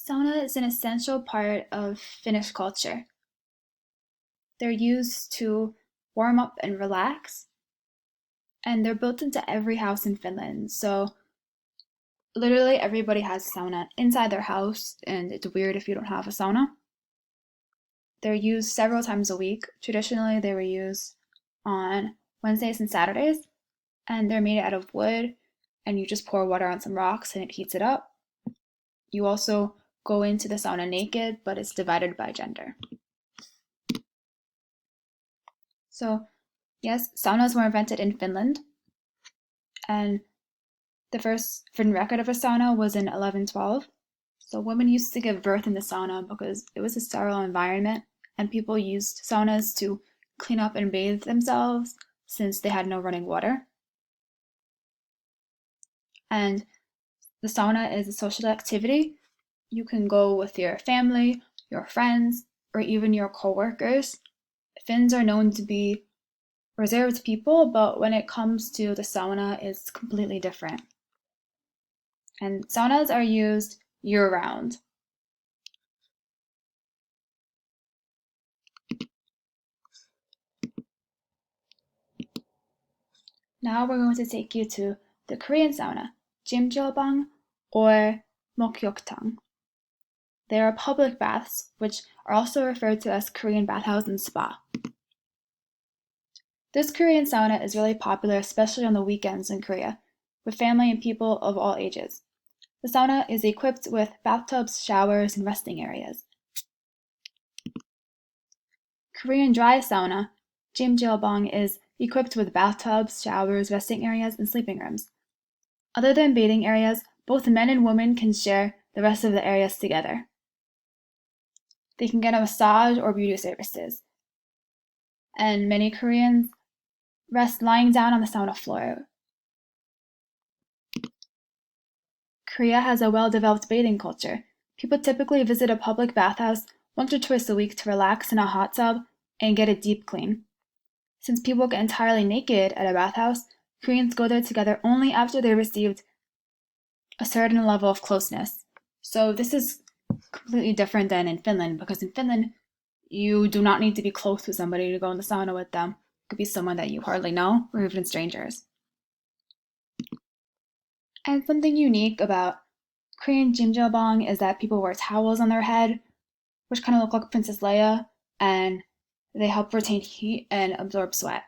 Sauna is an essential part of Finnish culture. They're used to warm up and relax, and they're built into every house in Finland. So literally everybody has a sauna inside their house, and it's weird if you don't have a sauna. They're used several times a week. Traditionally, they were used on Wednesdays and Saturdays, and they're made out of wood, and you just pour water on some rocks and it heats it up. You also go into the sauna naked, but it's divided by gender. So, yes, saunas were invented in Finland, and the first written record of a sauna was in 1112. So, women used to give birth in the sauna because it was a sterile environment, and people used saunas to clean up and bathe themselves since they had no running water. And the sauna is a social activity. You can go with your family, your friends, or even your coworkers. Finns are known to be reserved people, but when it comes to the sauna, it's completely different. And saunas are used year-round. Now we're going to take you to the Korean sauna, jjimjilbang or mokyoktang. They are public baths, which are also referred to as Korean bathhouse and spa. This Korean sauna is really popular, especially on the weekends in Korea, with family and people of all ages. The sauna is equipped with bathtubs, showers, and resting areas. Korean dry sauna, jjimjilbang, is equipped with bathtubs, showers, resting areas, and sleeping rooms. Other than bathing areas, both men and women can share the rest of the areas together. They can get a massage or beauty services. And many Koreans rest lying down on the sauna floor. Korea has a well-developed bathing culture. People typically visit a public bathhouse once or twice a week to relax in a hot tub and get a deep clean. Since people get entirely naked at a bathhouse, Koreans go there together only after they received a certain level of closeness. So this is completely different than in Finland, because in Finland, you do not need to be close with somebody to go in the sauna with them. It could be someone that you hardly know, or even strangers. And something unique about Korean jjimjilbang is that people wear towels on their head, which kind of look like Princess Leia, and they help retain heat and absorb sweat.